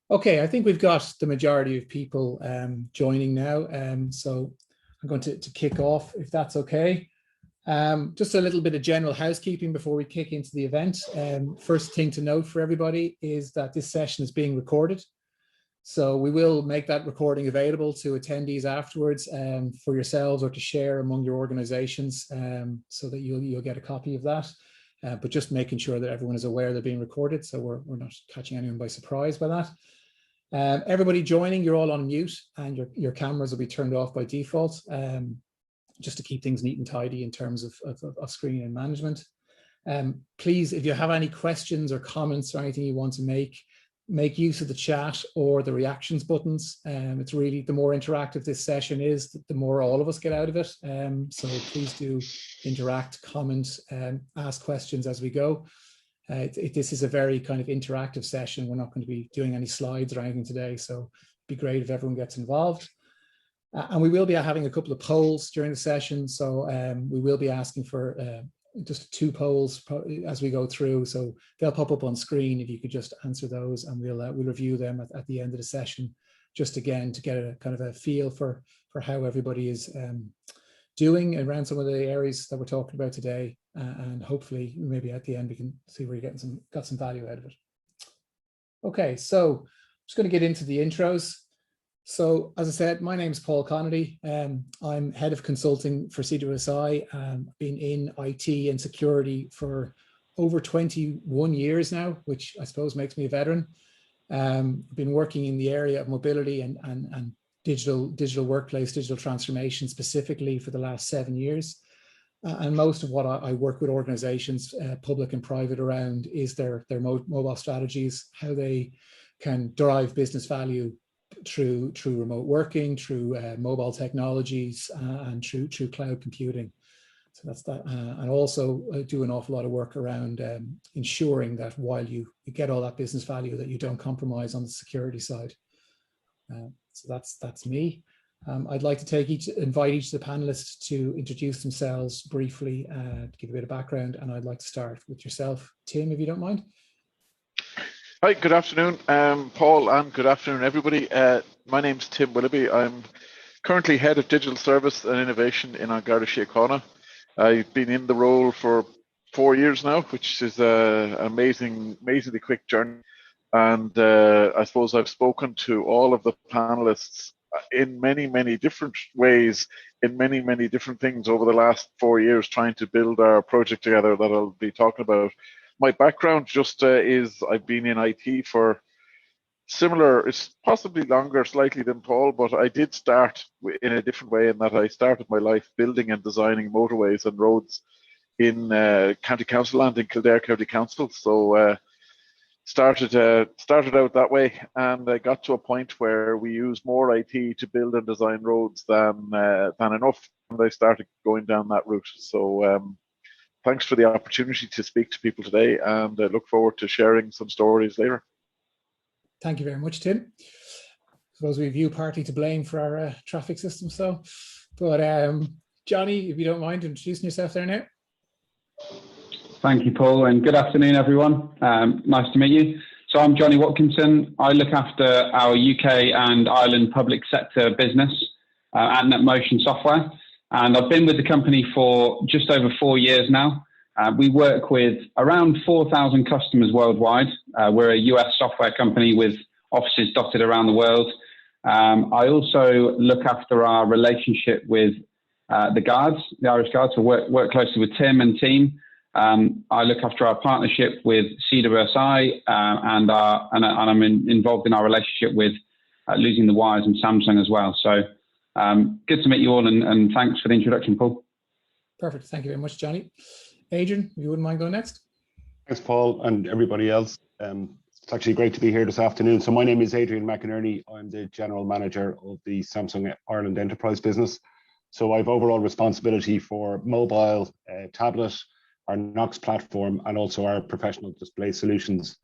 Okay, I think we've got the majority of people joining now. So I'm going to kick off, if that's okay. Just a little bit of general housekeeping before we kick into the event. First thing to note for everybody is that this session is being recorded. So we will make that recording available to attendees afterwards for yourselves or to share among your organizations so that you'll get a copy of that. But just making sure that everyone is aware they're being recorded, so we're not catching anyone by surprise by that. Everybody joining, you're all on mute and your cameras will be turned off by default, just to keep things neat and tidy in terms of screening and management. Please, if you have any questions or comments or anything you want to make use of the chat or the reactions buttons. It's really, the more interactive this session is, the more all of us get out of it. So please do interact, comment, ask questions as we go. This is a very kind of interactive session. We're not going to be doing any slides or anything today, so it'd be great if everyone gets involved. And we will be having a couple of polls during the session, so we will be asking for just 2 polls as we go through, so they'll pop up on screen if you could just answer those, and we'll review them at the end of the session, just again to get a kind of a feel for how everybody is doing around some of the areas that we're talking about today, and hopefully maybe at the end we can see where you're got some value out of it. Okay, so I'm just going to get into the intros. So as I said, my name is Paul Connolly. I'm head of consulting for CWSI. I've been in IT and security for over 21 years now, which I suppose makes me a veteran. I've been working in the area of mobility and digital workplace, digital transformation specifically for the last 7 years. And most of what I work with organizations, public and private, around is their mobile strategies, how they can derive business value through remote working, through mobile technologies, and through cloud computing. So that's that. And also do an awful lot of work around ensuring that while you get all that business value, that you don't compromise on the security side. So that's me. I'd like to invite each of the panelists to introduce themselves briefly, to give a bit of background, and I'd like to start with yourself, Tim, if you don't mind. Hi, good afternoon, Paul, and good afternoon, everybody. My name's Tim Willoughby. I'm currently Head of Digital Service and Innovation in An Garda Síochána. I've been in the role for 4 years now, which is an amazingly quick journey. And I suppose I've spoken to all of the panelists in many different ways, in many different things over the last 4 years, trying to build our project together that I'll be talking about. My background just is I've been in IT for similar, it's possibly longer slightly than Paul, but I did start in a different way in that I started my life building and designing motorways and roads in County Council land in Kildare County Council. So started out that way, and I got to a point where we use more IT to build and design roads than enough, and I started going down that route. So thanks for the opportunity to speak to people today, and I look forward to sharing some stories later. Thank you very much, Tim. I suppose we've you partly to blame for our traffic system, so. But Johnny, if you don't mind introducing yourself there now. Thank you, Paul, and good afternoon, everyone. Nice to meet you. So I'm Johnny Watkinson. I look after our UK and Ireland public sector business at NetMotion Software. And I've been with the company for just over 4 years now. We work with around 4,000 customers worldwide. We're a US software company with offices dotted around the world. I also look after our relationship with the Guards, the Irish Guards. So work closely with Tim and team. I look after our partnership with CWSI, and I'm involved in our relationship with Losing the Wires and Samsung as well. So good to meet you all, and thanks for the introduction, Paul. Perfect. Thank you very much, Johnny. Adrian, if you wouldn't mind going next. Thanks, Paul, and everybody else. It's actually great to be here this afternoon. So my name is Adrian Mcinerney. I'm the General Manager of the Samsung Ireland Enterprise business. So I have overall responsibility for mobile, tablet, our Knox platform, and also our professional display solutions.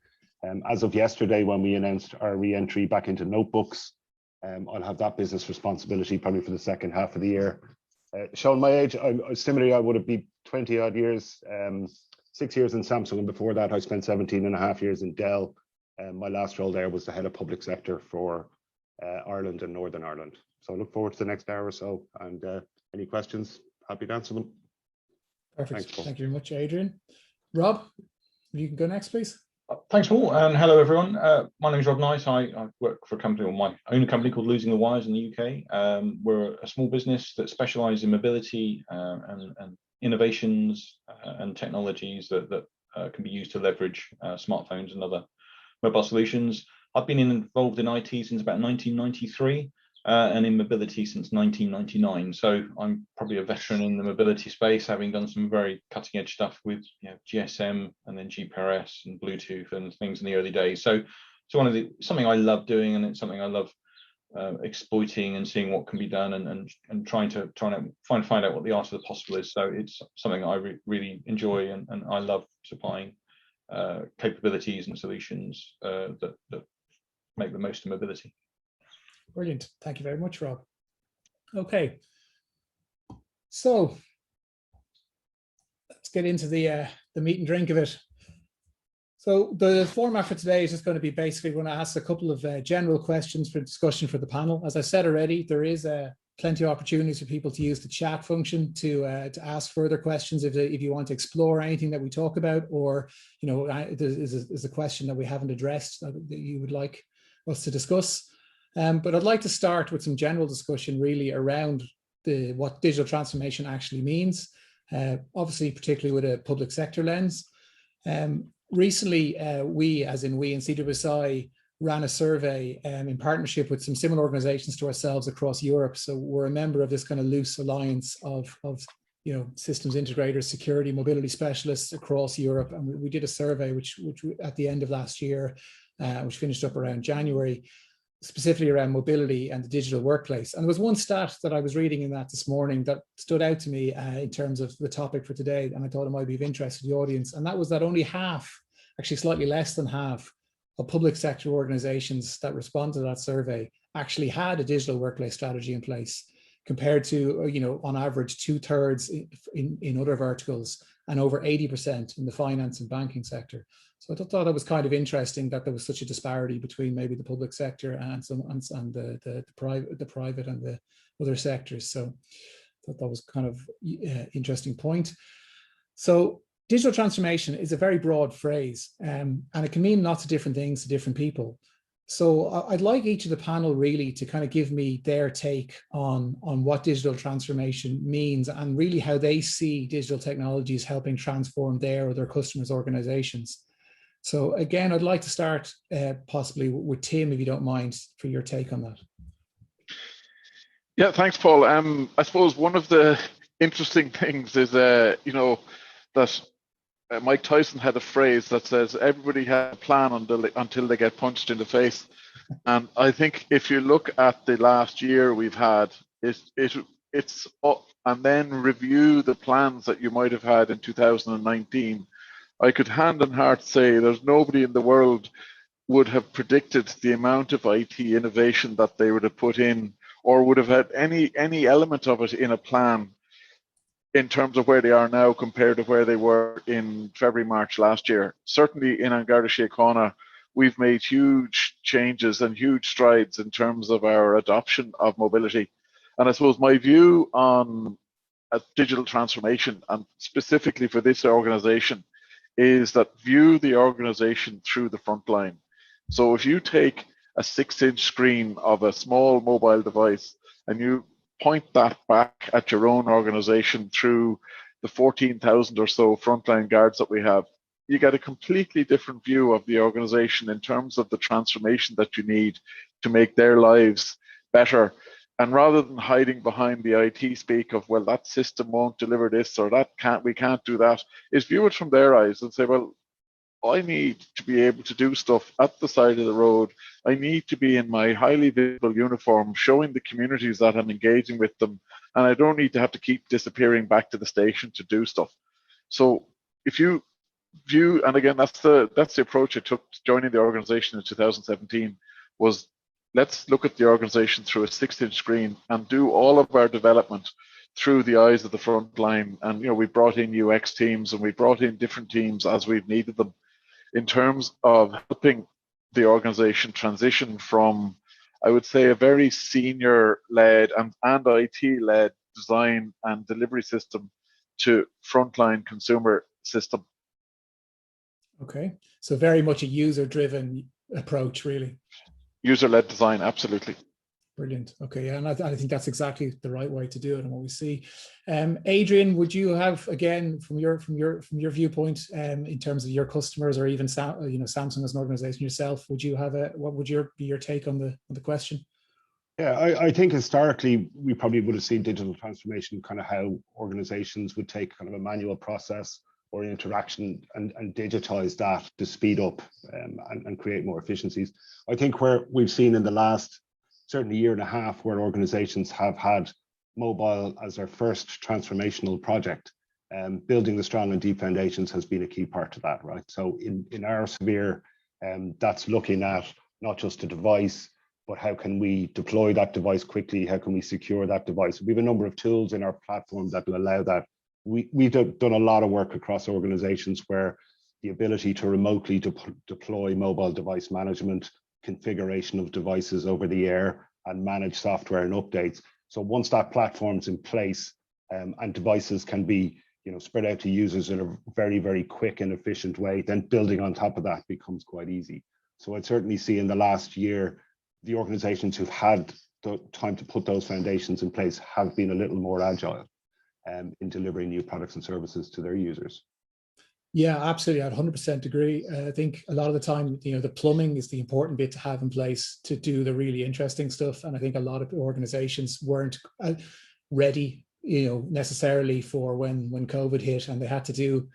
As of yesterday, when we announced our re-entry back into notebooks, I'll have that business responsibility probably for the second half of the year. Showing my age, similarly, I would have been 20 odd years, 6 years in Samsung, and before that I spent 17 and a half years in Dell, My last role there was the head of public sector for Ireland and Northern Ireland. So I look forward to the next hour or so, and any questions, happy to answer them. Perfect. Thanks, Paul. Thank you very much, Adrian. Rob, you can go next, please. Thanks, Paul, and hello, everyone. My name is Rob Nice. I work for a company, or my own company, called Losing the Wires in the UK. We're a small business that specialises in mobility and innovations and technologies that can be used to leverage smartphones and other mobile solutions. I've been involved in IT since about 1993 and in mobility since 1999. So I'm probably a veteran in the mobility space, having done some very cutting edge stuff with GSM and then GPRS and Bluetooth and things in the early days. So it's something I love doing, and it's something I love exploiting and seeing what can be done and trying to find out what the art of the possible is. So it's something I really enjoy, and I love supplying capabilities and solutions that make the most of mobility. Brilliant. Thank you very much, Rob. Okay. So let's get into the meat and drink of it. So the format for today is just going to be basically going to ask a couple of general questions for discussion for the panel. As I said already, there is plenty of opportunities for people to use the chat function to ask further questions if you want to explore anything that we talk about, or is a question that we haven't addressed that you would like us to discuss. But I'd like to start with some general discussion really around what digital transformation actually means, obviously particularly with a public sector lens. Recently, we in CWSI ran a survey in partnership with some similar organizations to ourselves across Europe. So we're a member of this kind of loose alliance of systems integrators, security, mobility specialists across Europe. And we did a survey which at the end of last year, which finished up around January, specifically around mobility and the digital workplace. And there was one stat that I was reading in that this morning that stood out to me in terms of the topic for today, and I thought it might be of interest to the audience. And that was that only half, actually slightly less than half, of public sector organizations that responded to that survey actually had a digital workplace strategy in place, compared to, on average, 2/3 in other verticals and over 80% in the finance and banking sector. So I thought that was kind of interesting that there was such a disparity between maybe the public sector and the private and the other sectors. So I thought that was kind of interesting point. So digital transformation is a very broad phrase, and it can mean lots of different things to different people. So I'd like each of the panel really to kind of give me their take on what digital transformation means, and really how they see digital technologies helping transform their or their customers' organizations. So again, I'd like to start possibly with Tim, if you don't mind, for your take on that. Yeah, thanks, Paul. I suppose one of the interesting things is, that Mike Tyson had a phrase that says, everybody has a plan until they get punched in the face. And I think if you look at the last year we've had, it's up, and then review the plans that you might have had in 2019. I could hand on heart say there's nobody in the world would have predicted the amount of IT innovation that they would have put in, or would have had any element of it in a plan in terms of where they are now compared to where they were in February, March last year. Certainly in An Garda Síochána, we've made huge changes and huge strides in terms of our adoption of mobility. And I suppose my view on digital transformation, and specifically for this organization, is that view the organization through the front line. So if you take a 6-inch screen of a small mobile device and you point that back at your own organization through the 14,000 or so frontline guards that we have, you get a completely different view of the organization in terms of the transformation that you need to make their lives better. And rather than hiding behind the IT speak of, well, that system won't deliver this, or we can't do that, is view it from their eyes and say, well, I need to be able to do stuff at the side of the road. I need to be in my highly visible uniform, showing the communities that I'm engaging with them, and I don't need to have to keep disappearing back to the station to do stuff. So if you view, and again, that's the approach I took joining the organization in 2017, was let's look at the organization through a 6-inch screen and do all of our development through the eyes of the front line. And, we brought in UX teams and we brought in different teams as we've needed them in terms of helping the organization transition from, I would say, a very senior-led and IT-led design and delivery system to frontline consumer system. Okay, so very much a user-driven approach, really. User-led design, absolutely. Brilliant. Okay, yeah, and I think that's exactly the right way to do it, and what we see. Adrian, would you have, again, from your viewpoint, in terms of your customers, or even Samsung as an organization yourself, would you have what would be your take on the question? Yeah, I think historically we probably would have seen digital transformation kind of how organizations would take kind of a manual process or interaction and digitize that to speed up and create more efficiencies. I think where we've seen in the last certainly year and a half where organizations have had mobile as their first transformational project, building the strong and deep foundations has been a key part of that, right? So in our sphere, that's looking at not just a device, but how can we deploy that device quickly? How can we secure that device? We have a number of tools in our platform that will allow that. We've done a lot of work across organizations where the ability to remotely deploy mobile device management, configuration of devices over the air, and manage software and updates. So once that platform's in place, and devices can be spread out to users in a very, very quick and efficient way, then building on top of that becomes quite easy. So I'd certainly see in the last year, the organizations who've had the time to put those foundations in place have been a little more agile in delivering new products and services to their users. Yeah, absolutely. I'd 100% agree. I think a lot of the time, the plumbing is the important bit to have in place to do the really interesting stuff. And I think a lot of organizations weren't ready, necessarily for when COVID hit and they had to do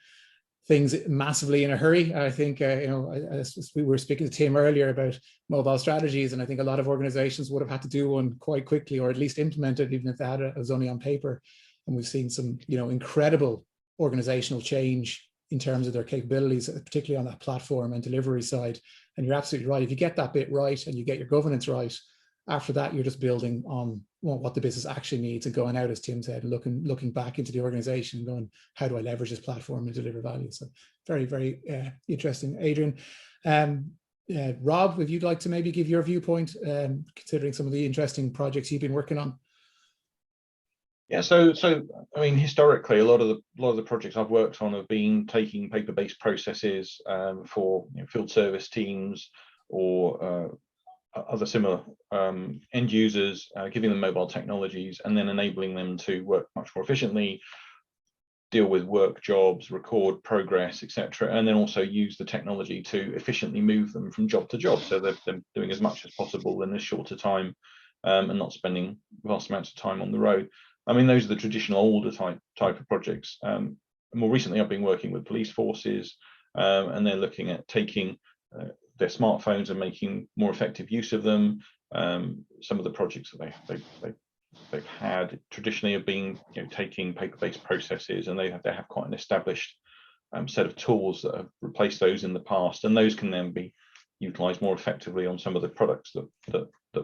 things massively in a hurry. I think, as we were speaking to Tim earlier about mobile strategies, and I think a lot of organizations would have had to do one quite quickly, or at least implement it, even if they had it was only on paper. And we've seen some, incredible organizational change in terms of their capabilities, particularly on that platform and delivery side. And you're absolutely right. If you get that bit right and you get your governance right, after that, you're just building on what the business actually needs and going out, as Tim said, and looking back into the organization and going, how do I leverage this platform and deliver value? So very, very interesting. Adrian, Rob, if you'd like to maybe give your viewpoint, considering some of the interesting projects you've been working on. Yeah, so I mean, historically, a lot of the projects I've worked on have been taking paper-based processes for field service teams or other similar end users, giving them mobile technologies, and then enabling them to work much more efficiently, deal with work jobs, record progress, etc., and then also use the technology to efficiently move them from job to job, so they're doing as much as possible in a shorter time and not spending vast amounts of time on the road. I mean, those are the traditional older type of projects. More recently, I've been working with police forces, and they're looking at taking their smartphones and making more effective use of them. Some of the projects that they've had traditionally have been taking paper-based processes, and they have quite an established set of tools that have replaced those in the past, and those can then be utilised more effectively on some of the products that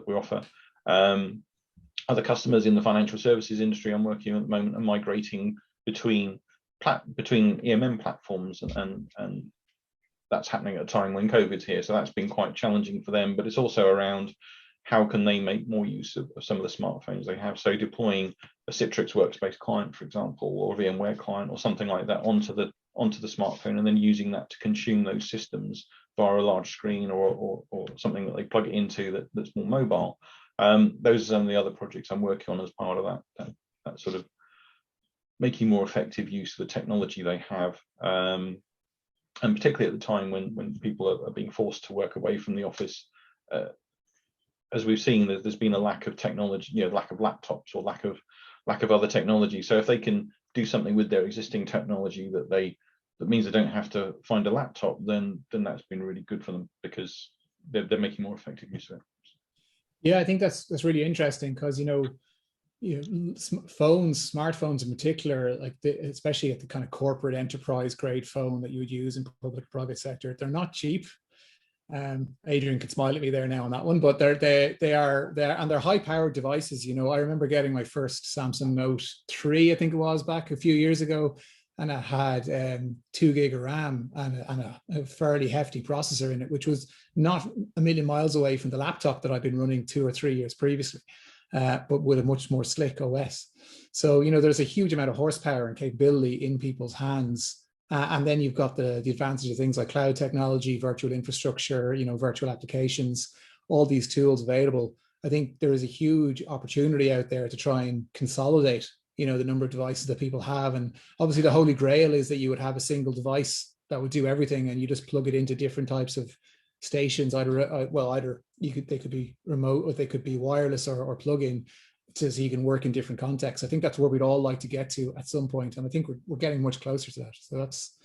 we offer. Other customers in the financial services industry I'm working on at the moment are migrating between EMM platforms, and that's happening at a time when COVID's here. So that's been quite challenging for them, but it's also around how can they make more use of some of the smartphones they have. So deploying a Citrix workspace client, for example, or a VMware client or something like that onto the smartphone, and then using that to consume those systems via a large screen or something that they plug it into that's more mobile. Those are some of the other projects I'm working on as part of that sort of making more effective use of the technology they have, and particularly at the time when people are being forced to work away from the office. As we've seen, there's been a lack of technology, lack of laptops or lack of other technology. So if they can do something with their existing technology that means they don't have to find a laptop, then that's been really good for them, because they're making more effective use of it. Yeah, I think that's really interesting, because smartphones in particular, like especially at the kind of corporate enterprise grade phone that you would use in public private sector, they're not cheap. Adrian could smile at me there now on that one, but they're high powered devices. I remember getting my first Samsung Note 3, I think it was, back a few years ago, and it had 2 gig of RAM and a fairly hefty processor in it, which was not a million miles away from the laptop that I've been running 2 or 3 years previously, but with a much more slick OS. So, you know, there's a huge amount of horsepower and capability in people's hands. And then you've got the advantage of things like cloud technology, virtual infrastructure, you know, virtual applications, all these tools available. I think there is a huge opportunity out there to try and consolidate, you know, the number of devices that people have. And obviously the holy grail is that you would have a single device that would do everything, and you just plug it into different types of stations. Either they could be remote, or they could be wireless or plug-in, so you can work in different contexts. I think that's where we'd all like to get to at some point, and I think we're getting much closer to that. So it's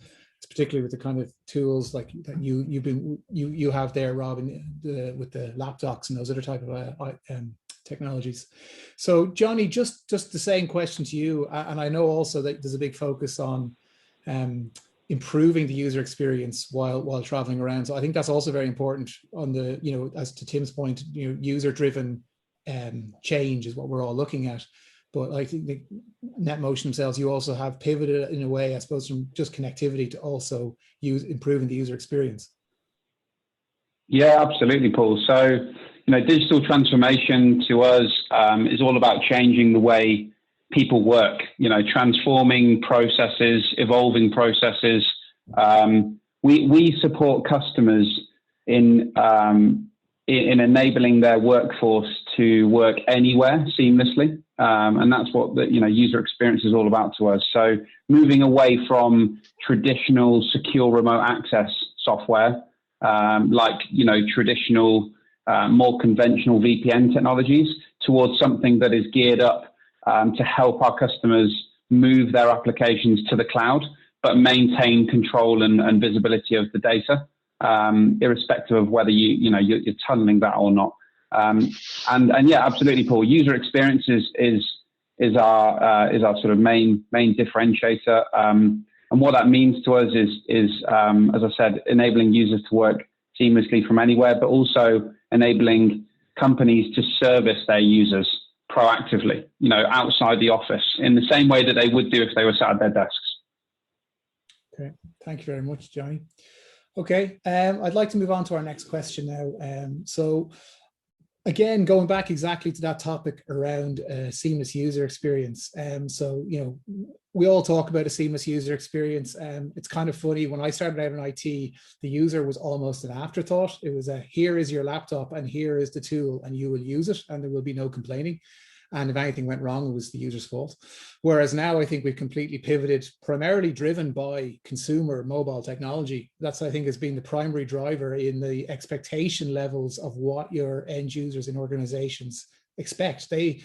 particularly with the kind of tools like that you have there, Rob, with the laptops and those other type of technologies. So Johnny, just the same question to you, and I know also that there's a big focus on improving the user experience while traveling around. So I think that's also very important on the, you know, as to Tim's point, you know, user-driven change is what we're all looking at. But I think the NetMotion themselves, you also have pivoted in a way, I suppose, from just connectivity to also improving the user experience. Yeah, absolutely, Paul. So, you know, digital transformation to us is all about changing the way people work, you know, transforming processes, evolving processes. We support customers in enabling their workforce to work anywhere seamlessly. And that's what the, you know, user experience is all about to us. So moving away from traditional secure remote access software, like, you know, traditional, more conventional VPN technologies, towards something that is geared up to help our customers move their applications to the cloud, but maintain control and visibility of the data, irrespective of whether you're tunneling that or not. And yeah, absolutely, Paul. User experience is our sort of main differentiator. And what that means to us is as I said, enabling users to work seamlessly from anywhere, but also enabling companies to service their users proactively, you know, outside the office, in the same way that they would do if they were sat at their desks. Okay, thank you very much, Johnny. Okay, I'd like to move on to our next question now. So again, going back exactly to that topic around seamless user experience. So, you know, we all talk about a seamless user experience. It's kind of funny, when I started out in IT, the user was almost an afterthought. It was here is your laptop and here is the tool and you will use it and there will be no complaining. And if anything went wrong, it was the user's fault. Whereas now I think we've completely pivoted, primarily driven by consumer mobile technology. That's, I think, has been the primary driver in the expectation levels of what your end users in organizations expect. They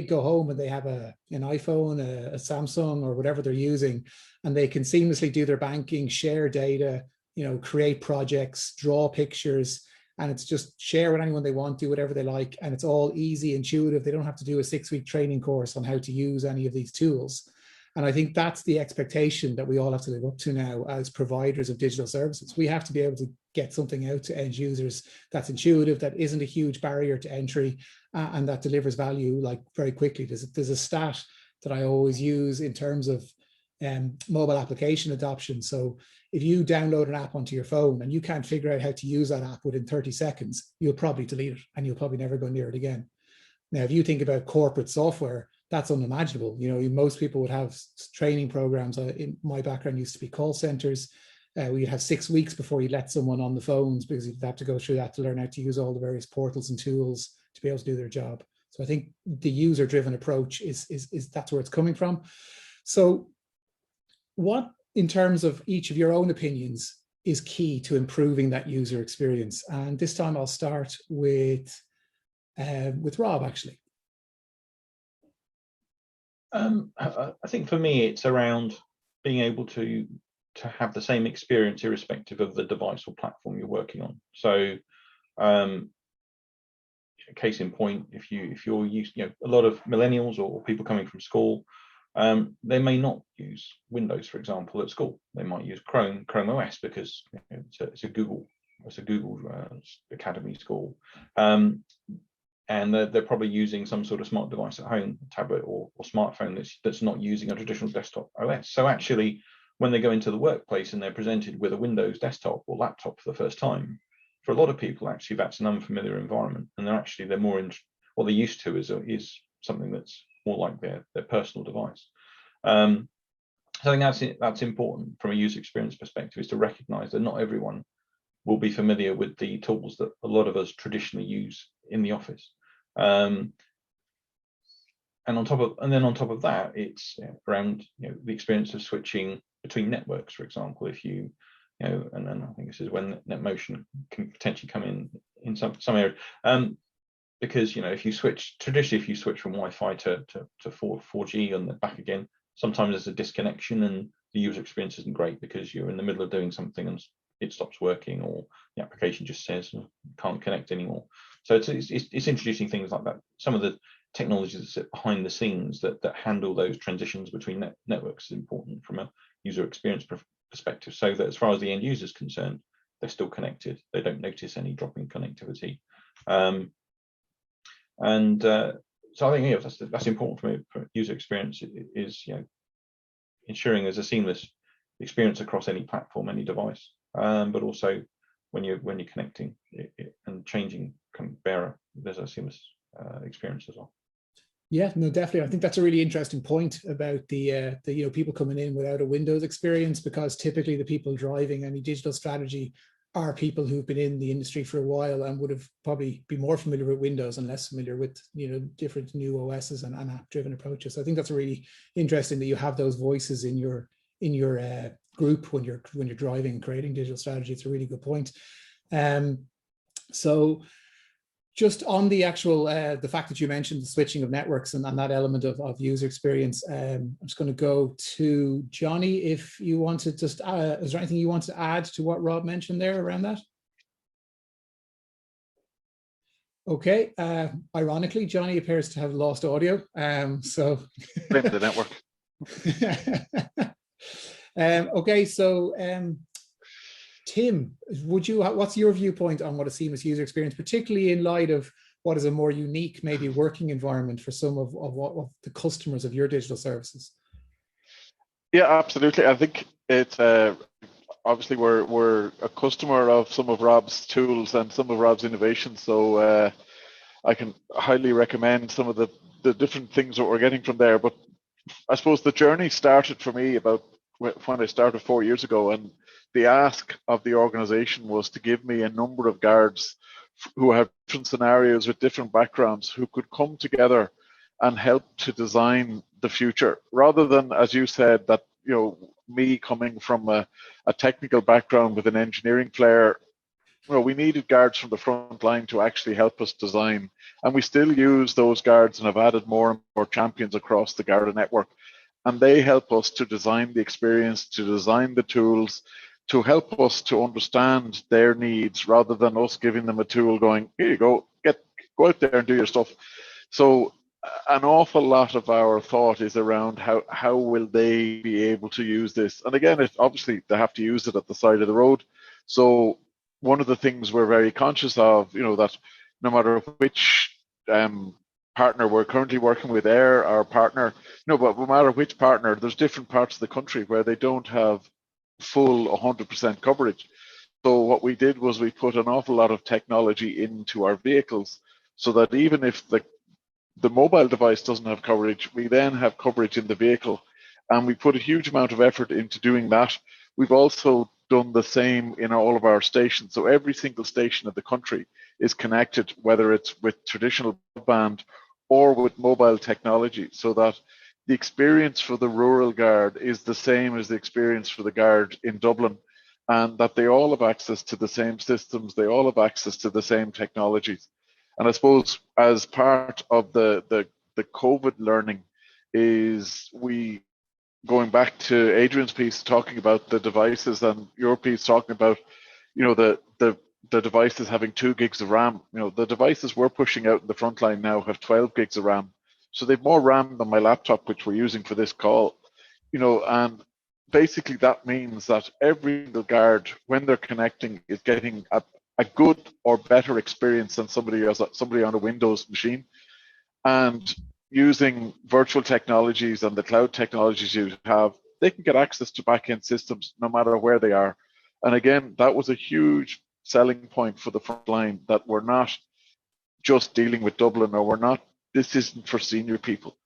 go home and they have an iPhone, a Samsung, or whatever they're using, and they can seamlessly do their banking, share data, you know, create projects, draw pictures, and it's just share with anyone they want, do whatever they like. And it's all easy, intuitive. They don't have to do a 6-week training course on how to use any of these tools. And I think that's the expectation that we all have to live up to now as providers of digital services. We have to be able to get something out to end users that's intuitive, that isn't a huge barrier to entry, and that delivers value like very quickly. There's a stat that I always use in terms of mobile application adoption. So if you download an app onto your phone and you can't figure out how to use that app within 30 seconds, you'll probably delete it and you'll probably never go near it again. Now, if you think about corporate software, that's unimaginable. You know, most people would have training programs. In my background used to be call centers. We'd have 6 weeks before you let someone on the phones, because you'd have to go through that to learn how to use all the various portals and tools to be able to do their job. So I think the user-driven approach is that's where it's coming from. So what, in terms of each of your own opinions, is key to improving that user experience? And this time I'll start with Rob, actually. I think for me, it's around being able to have the same experience irrespective of the device or platform you're working on. So, case in point, if you're used, you know, a lot of millennials or people coming from school, they may not use Windows, for example, at school. They might use Chrome OS because, you know, it's a Google Academy school. and they're probably using some sort of smart device at home, tablet or smartphone that's not using a traditional desktop OS. So actually, when they go into the workplace and they're presented with a Windows desktop or laptop for the first time, for a lot of people, actually, that's an unfamiliar environment, and they're more in what they're used to is something that's more like their personal device. So I think that's important from a user experience perspective, is to recognise that not everyone will be familiar with the tools that a lot of us traditionally use in the office. And on top of that, it's around the experience of switching between networks, for example. If you and then I think this is when NetMotion can potentially come in some area, because if you switch from Wi-Fi to 4G and then back again, sometimes there's a disconnection and the user experience isn't great because you're in the middle of doing something and it stops working, or the application just says can't connect anymore. So it's introducing things like that. Some of the technologies that sit behind the scenes that handle those transitions between networks is important from a user experience perspective, so that as far as the end user is concerned, they're still connected. They don't notice any drop in connectivity. So I think that's important for user experience, is ensuring there's a seamless experience across any platform, any device, but also when you're connecting and changing bearer, there's a seamless experience as well. Yeah, no, definitely. I think that's a really interesting point about the people coming in without a Windows experience, because typically the people driving any digital strategy are people who've been in the industry for a while and would have probably be more familiar with Windows and less familiar with different new OSs and app-driven approaches. So I think that's really interesting that you have those voices in your group when you're driving and creating digital strategy. It's a really good point. So just on the actual the fact that you mentioned the switching of networks and that element of user experience, I'm just going to go to Johnny. If you want to just, is there anything you want to add to what Rob mentioned there around that? Okay. Ironically, Johnny appears to have lost audio. So blame the network. Okay, so Tim, what's your viewpoint on what a seamless user experience, particularly in light of what is a more unique, maybe working environment for some of the customers of your digital services? Yeah, absolutely. I think it's obviously we're a customer of some of Rob's tools and some of Rob's innovations, so I can highly recommend some of the different things that we're getting from there. But I suppose the journey started for me about when I started 4 years ago, and the ask of the organization was to give me a number of guards who have different scenarios with different backgrounds, who could come together and help to design the future, rather than, as you said, that me coming from a technical background with an engineering flair. We needed guards from the front line to actually help us design, and we still use those guards and have added more and more champions across the Garda network, and they help us to design the experience, to design the tools, to help us to understand their needs, rather than us giving them a tool going, here you go, go out there and do your stuff. So an awful lot of our thought is around how will they be able to use this. And again, obviously they have to use it at the side of the road. So one of the things we're very conscious of, that no matter which partner we're currently working with, our partner, but no matter which partner, there's different parts of the country where they don't have full 100% coverage. So what we did was we put an awful lot of technology into our vehicles, so that even if the mobile device doesn't have coverage, we then have coverage in the vehicle. And we put a huge amount of effort into doing that. We've also done the same in all of our stations. So every single station of the country is connected, whether it's with traditional broadband or with mobile technology, so that the experience for the rural guard is the same as the experience for the guard in Dublin, and that they all have access to the same systems, they all have access to the same technologies. And I suppose as part of the COVID learning is going back to Adrian's piece talking about the devices, and your piece talking about, the devices having 2 gigs of RAM. The devices we're pushing out in the Frontline now have 12 gigs of RAM. So they've more RAM than my laptop, which we're using for this call, and basically that means that every single guard, when they're connecting, is getting a good or better experience than somebody on a Windows machine. And using virtual technologies and the cloud technologies you have, they can get access to back-end systems no matter where they are. And again, that was a huge selling point for the Frontline, that we're not just dealing with Dublin, or this isn't for senior people.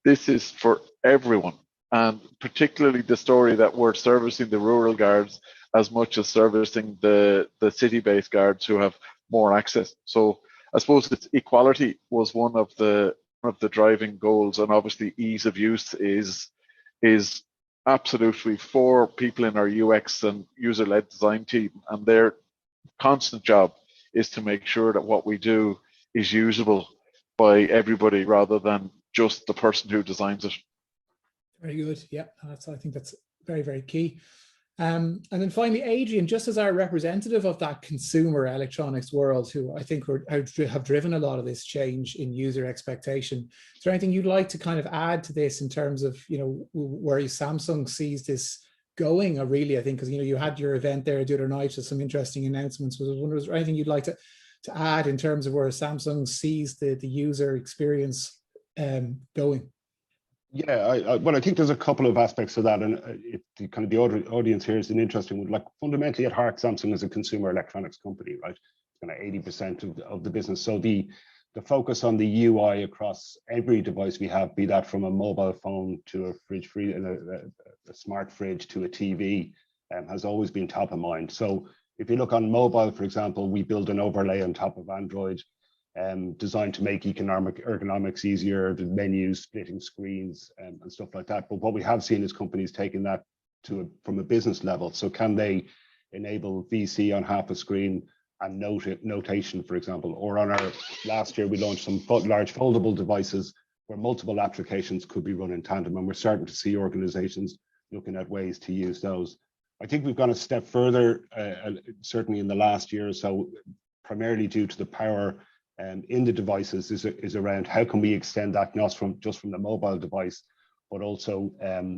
This is for everyone. And particularly the story that we're servicing the rural guards as much as servicing the city-based guards who have more access. So I suppose equality was one of the driving goals, and obviously ease of use is absolutely for people in our UX and user-led design team, and their constant job is to make sure that what we do is usable by everybody rather than just the person who designs it. Very good. Yeah, I think that's very, very key. And then finally, Adrian, just as our representative of that consumer electronics world, who I think have driven a lot of this change in user expectation, is there anything you'd like to kind of add to this in terms of, where Samsung sees this going? Or really, I think, because you had your event there the other night with some interesting announcements. Was there anything you'd like to add in terms of where Samsung sees the user experience going? Yeah, well, I think there's a couple of aspects to that, and the audience here is an interesting one. Like, fundamentally at heart, Samsung is a consumer electronics company, right? It's kind of 80% of the business. So the focus on the UI across every device we have, be that from a mobile phone to a a smart fridge to a TV, has always been top of mind. So if you look on mobile, for example, we build an overlay on top of Android, designed to make ergonomics easier, the menus, splitting screens, and stuff like that. But what we have seen is companies taking that from a business level. So can they enable VC on half a screen and notation, for example? Or last year, we launched some large foldable devices where multiple applications could be run in tandem. And we're starting to see organizations looking at ways to use those. I think we've gone a step further, certainly in the last year or so, primarily due to the power in the devices is around how can we extend that not just from the mobile device, but also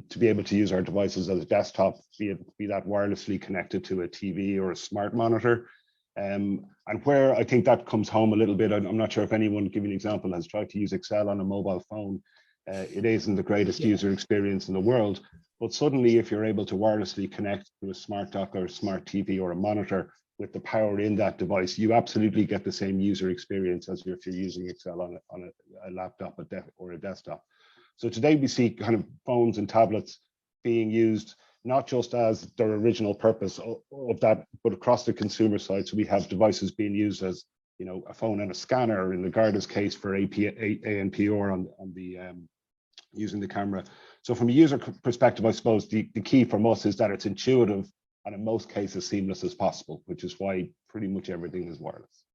to be able to use our devices as a desktop, be that wirelessly connected to a TV or a smart monitor. And where I think that comes home a little bit, I'm not sure if anyone, give you an example, has tried to use Excel on a mobile phone. It isn't the greatest user experience in the world, but suddenly if you're able to wirelessly connect to a smart dock or a smart TV or a monitor with the power in that device, you absolutely get the same user experience as if you're using Excel on a laptop or a desktop. So today we see kind of phones and tablets being used not just as their original purpose of that, but across the consumer side. So we have devices being used as, a phone and a scanner, in the Garda's case for ANPR on the using the camera. So from a user perspective, I suppose the key from us is that it's intuitive and in most cases seamless as possible, which is why pretty much everything is wireless.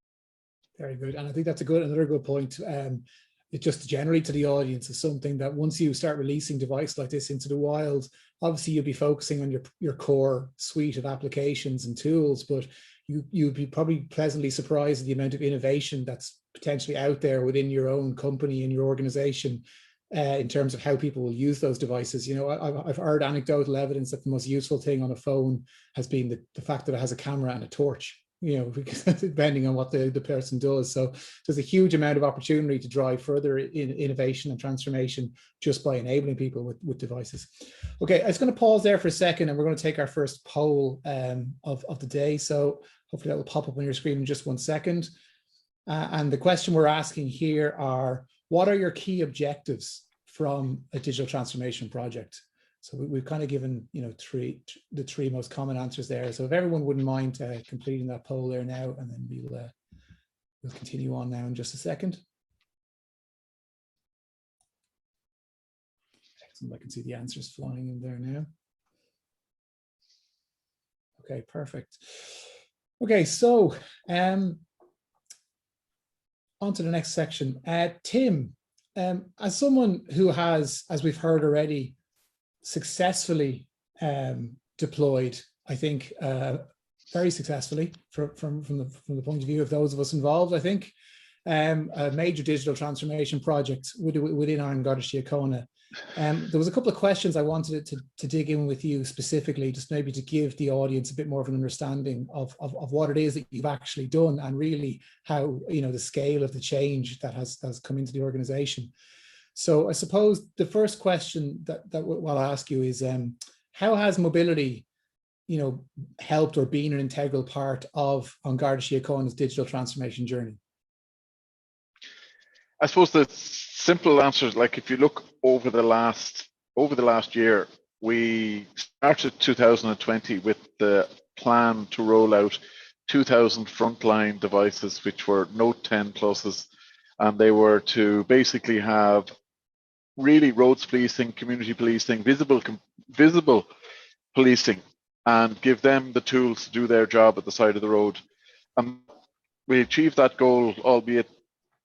Very good. And I think that's another good point. It just generally to the audience is something that once you start releasing devices like this into the wild, obviously you'll be focusing on your core suite of applications and tools, but you'd be probably pleasantly surprised at the amount of innovation that's potentially out there within your own company and your organization. In terms of how people will use those devices. I've heard anecdotal evidence that the most useful thing on a phone has been the fact that it has a camera and a torch, because depending on what the person does. So there's a huge amount of opportunity to drive further innovation and transformation just by enabling people with devices. Okay, I was going to pause there for a second, and we're going to take our first poll of the day. So hopefully that will pop up on your screen in just 1 second. And the question we're asking here are, what are your key objectives from a digital transformation project? So we've kind of given, the three most common answers there. So if everyone wouldn't mind completing that poll there now, and then we'll continue on now in just a second. Excellent. I can see the answers flying in there now. Okay, perfect. Okay, so on to the next section. Tim, as someone who has, as we've heard already, successfully deployed, I think very successfully from the point of view of those of us involved, I think, a major digital transformation project within Ireland Garda Síochána. There was a couple of questions I wanted to dig in with you specifically, just maybe to give the audience a bit more of an understanding of what it is that you've actually done, and really how, the scale of the change that has come into the organization. So I suppose the first question that I'll ask you is, how has mobility, helped or been an integral part of An Garda Síochána's digital transformation journey? I suppose the simple answer is, like, if you look over the last year, we started 2020 with the plan to roll out 2,000 frontline devices, which were Note 10 pluses, and they were to basically have really roads policing, community policing, visible policing, and give them the tools to do their job at the side of the road. And we achieved that goal, albeit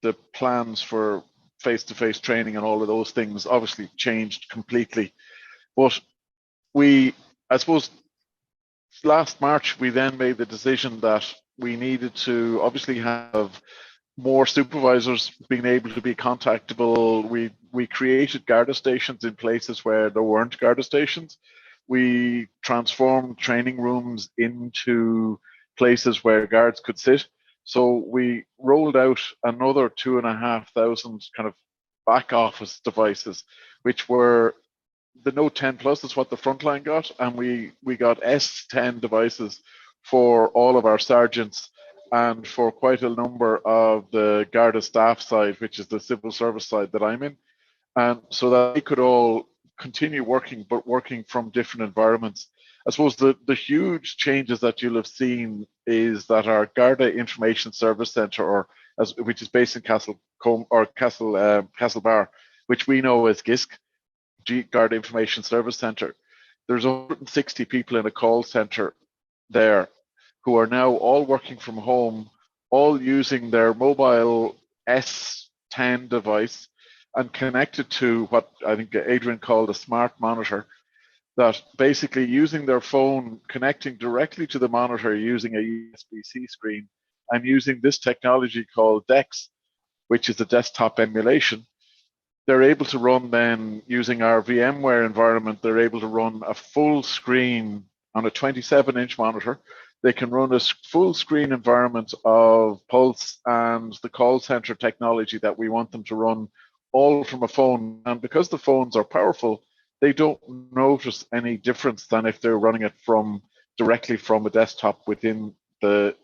the plans for face-to-face training and all of those things obviously changed completely. But I suppose last March, we then made the decision that we needed to obviously have more supervisors being able to be contactable. We created Garda stations in places where there weren't Garda stations. We transformed training rooms into places where guards could sit. So we rolled out another 2,500 kind of back office devices, which were the Note 10 Plus is what the frontline got, and we got S10 devices for all of our sergeants and for quite a number of the Garda staff side, which is the civil service side that I'm in, and so that they could all continue working, but working from different environments. I suppose the huge changes that you'll have seen is that our Garda Information Service Centre, which is based in Castlebar, which we know as GISC, Garda Information Service Centre. There's 160 people in a call centre there who are now all working from home, all using their mobile S10 device and connected to what I think Adrian called a smart monitor, that basically using their phone, connecting directly to the monitor using a USB-C screen, and using this technology called DEX, which is a desktop emulation. They're able to run then, using our VMware environment, they're able to run a full screen on a 27-inch monitor. They can run a full screen environment of Pulse and the call center technology that we want them to run, all from a phone. And because the phones are powerful, they don't notice any difference than if they're running it directly from a desktop within their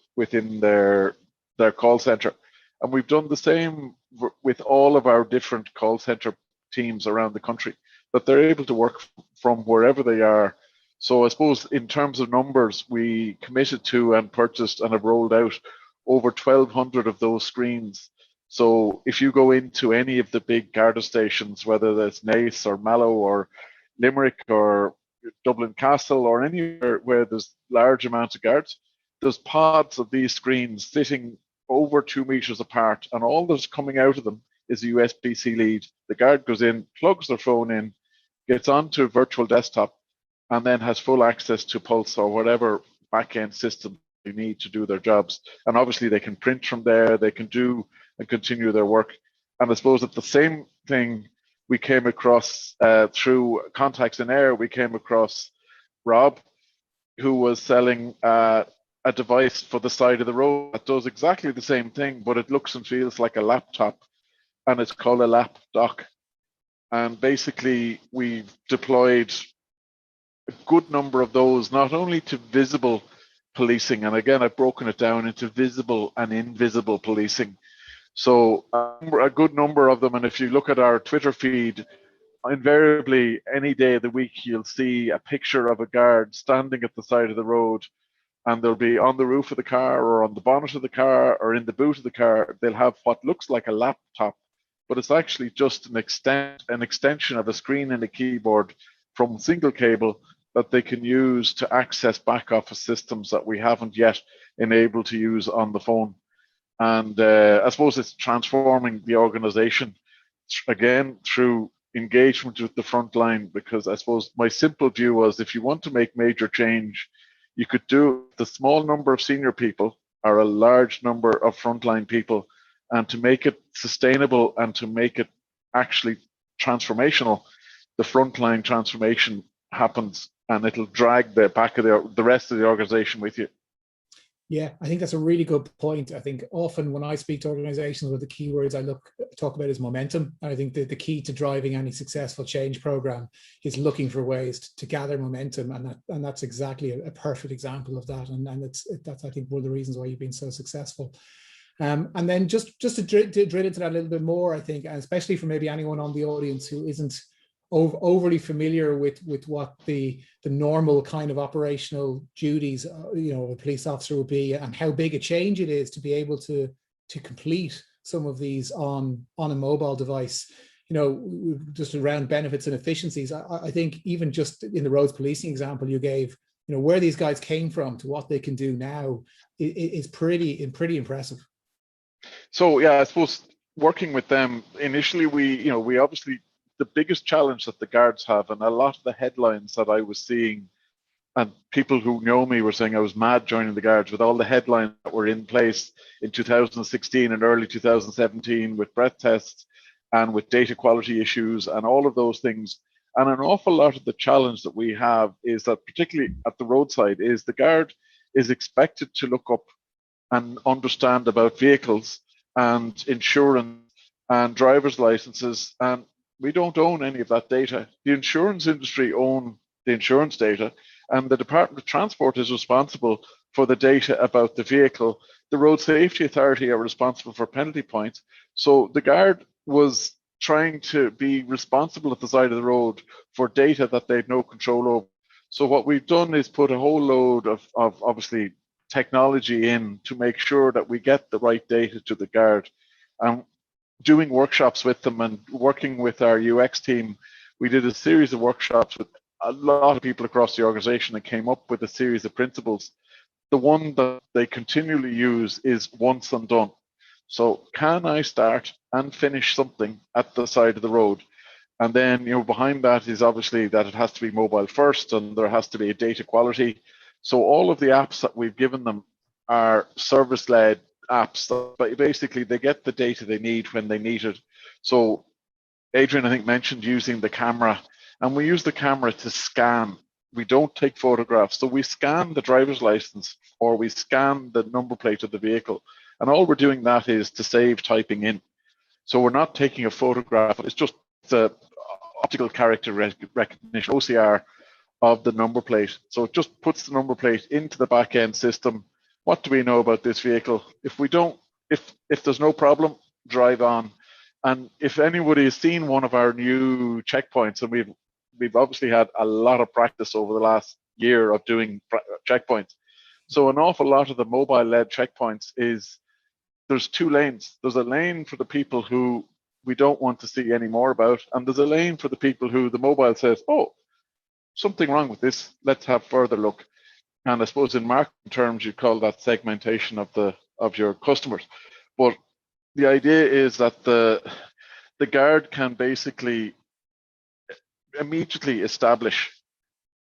call center. And we've done the same with all of our different call center teams around the country, that they're able to work from wherever they are. So I suppose in terms of numbers, we committed to and purchased and have rolled out over 1,200 of those screens. So if you go into any of the big Garda stations, whether that's Naas or Mallow or Limerick or Dublin Castle or anywhere where there's large amounts of guards, there's pods of these screens sitting over 2 meters apart, and all that's coming out of them is a USB-C lead. The guard goes in, plugs their phone in, gets onto a virtual desktop, and then has full access to Pulse or whatever back-end system they need to do their jobs. And obviously they can print from there, they can do and continue their work. And I suppose that the same thing we came across through Contacts in Air, we came across Rob, who was selling a device for the side of the road that does exactly the same thing, but it looks and feels like a laptop, and it's called a lap dock. And basically we've deployed a good number of those, not only to visible policing, and again, I've broken it down into visible and invisible policing. So a good number of them, and if you look at our Twitter feed, invariably any day of the week, you'll see a picture of a guard standing at the side of the road, and they'll be on the roof of the car or on the bonnet of the car or in the boot of the car. They'll have what looks like a laptop, but it's actually just an extension of a screen and a keyboard from single cable that they can use to access back office systems that we haven't yet enabled to use on the phone. And I suppose it's transforming the organization, again, through engagement with the front line, because I suppose my simple view was, if you want to make major change, you could do the small number of senior people or a large number of frontline people, and to make it sustainable and to make it actually transformational, the frontline transformation happens, and it'll drag the back of the rest of the organization with you. Yeah, I think that's a really good point. I think often when I speak to organizations, one of the keywords I talk about is momentum. And I think that the key to driving any successful change program is looking for ways to gather momentum, and that's exactly a perfect example of that. And that's I think one of the reasons why you've been so successful. And then just to drill into that a little bit more, I think, and especially for maybe anyone on the audience who isn't overly familiar with what the normal kind of operational duties of a police officer would be, and how big a change it is to be able to complete some of these on a mobile device, just around benefits and efficiencies. I think even just in the roads policing example you gave, where these guys came from to what they can do now is pretty impressive. So yeah, I suppose working with them initially, we obviously, the biggest challenge that the guards have, and a lot of the headlines that I was seeing, and people who know me were saying I was mad joining the guards with all the headlines that were in place in 2016 and early 2017 with breath tests and with data quality issues and all of those things. And an awful lot of the challenge that we have is that, particularly at the roadside, is the guard is expected to look up and understand about vehicles and insurance and driver's licenses, and we don't own any of that data. The insurance industry own the insurance data, and the Department of Transport is responsible for the data about the vehicle. The Road Safety Authority are responsible for penalty points. So the guard was trying to be responsible at the side of the road for data that they had no control over. So what we've done is put a whole load of obviously technology in to make sure that we get the right data to the guard. Doing workshops with them and working with our UX team, we did a series of workshops with a lot of people across the organization and came up with a series of principles. The one that they continually use is once and done. So can I start and finish something at the side of the road? And then, behind that is obviously that it has to be mobile first, and there has to be a data quality. So all of the apps that we've given them are service-led apps, but basically they get the data they need when they need it. So Adrian, I think, mentioned using the camera, and we use the camera to scan. We don't take photographs. So we scan the driver's license or we scan the number plate of the vehicle, and all we're doing that is to save typing in. So we're not taking a photograph. It's just the optical character recognition, OCR, of the number plate. So it just puts the number plate into the back end system. What do we know about this vehicle? If there's no problem, drive on. And if anybody has seen one of our new checkpoints, and we've obviously had a lot of practice over the last year of doing checkpoints. So an awful lot of the mobile-led checkpoints is there's two lanes. There's a lane for the people who we don't want to see any more about, and there's a lane for the people who the mobile says, oh, something wrong with this, let's have further look. And I suppose in marketing terms, you call that segmentation of your customers. But the idea is that the guard can basically immediately establish,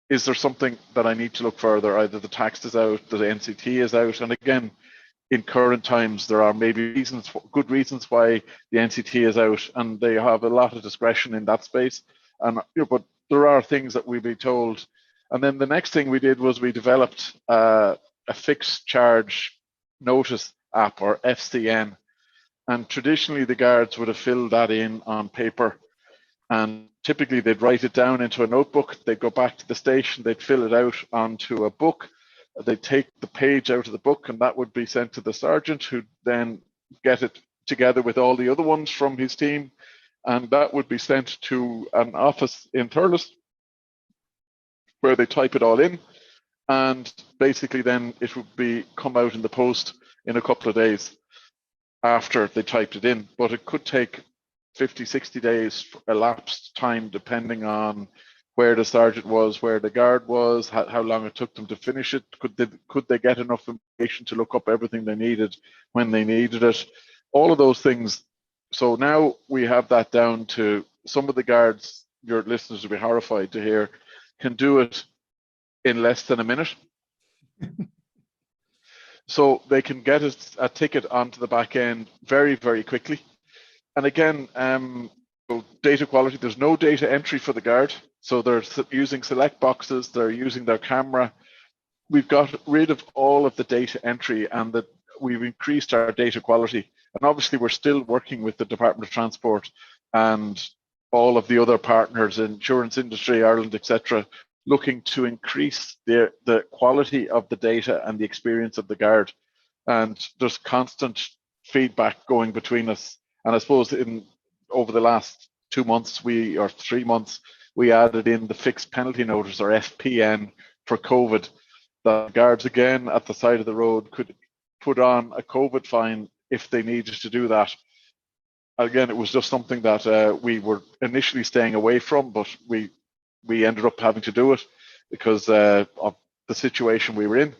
is there something that I need to look further? Either the tax is out, the NCT is out. And again, in current times, there are maybe good reasons why the NCT is out, and they have a lot of discretion in that space. And but there are things that we'll be told. And then the next thing we did was we developed a fixed charge notice app, or FCN. And traditionally, the guards would have filled that in on paper. And typically, they'd write it down into a notebook. They'd go back to the station. They'd fill it out onto a book. They'd take the page out of the book, and that would be sent to the sergeant, who'd then get it together with all the other ones from his team. And that would be sent to an office in Thurles, where they type it all in, and basically then it would come out in the post in a couple of days after they typed it in. But it could take 50, 60 days elapsed time, depending on where the sergeant was, where the guard was, how long it took them to finish it. Could they get enough information to look up everything they needed when they needed it? All of those things. So now we have that down to some of the guards, your listeners will be horrified to hear, can do it in less than a minute. So they can get a ticket onto the back end very, very quickly. And again, data quality, there's no data entry for the guard. So they're using select boxes, they're using their camera. We've got rid of all of the data entry, and that we've increased our data quality. And obviously we're still working with the Department of Transport and all of the other partners, insurance industry, Ireland, etc., looking to increase the quality of the data and the experience of the guard. And there's constant feedback going between us. And I suppose over the last 2 months, or 3 months, we added in the fixed penalty notice, or FPN, for COVID. The guards, again, at the side of the road could put on a COVID fine if they needed to do that. Again, it was just something that we were initially staying away from, but we ended up having to do it because of the situation we were in.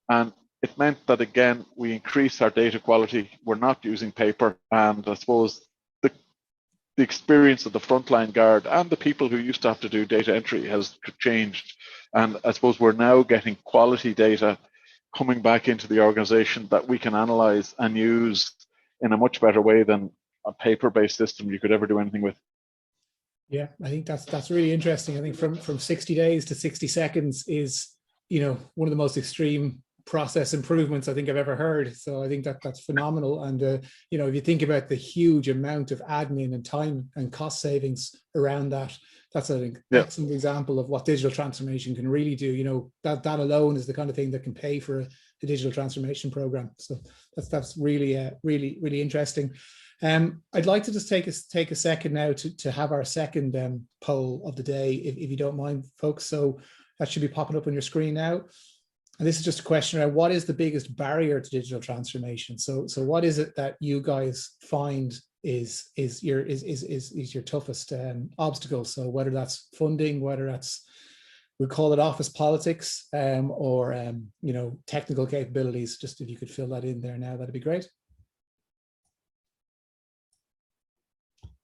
And it meant that, again, we increased our data quality. We're not using paper. And I suppose the experience of the frontline guard and the people who used to have to do data entry has changed. And I suppose we're now getting quality data coming back into the organization that we can analyze and use in a much better way than a paper-based system you could ever do anything with. Yeah, I think that's really interesting. I think from 60 days to 60 seconds is, one of the most extreme process improvements I think I've ever heard. So I think that's phenomenal. And if you think about the huge amount of admin and time and cost savings around that, that's an excellent example of what digital transformation can really do. That alone is the kind of thing that can pay for a digital transformation program. So that's really really interesting. I'd like to just take a second now to have our second poll of the day, if you don't mind, folks. So that should be popping up on your screen now. And this is just a question around what is the biggest barrier to digital transformation? So what is it that you guys find is your toughest obstacle? So whether that's funding, whether that's, we call it office politics, or technical capabilities. Just if you could fill that in there now, that'd be great.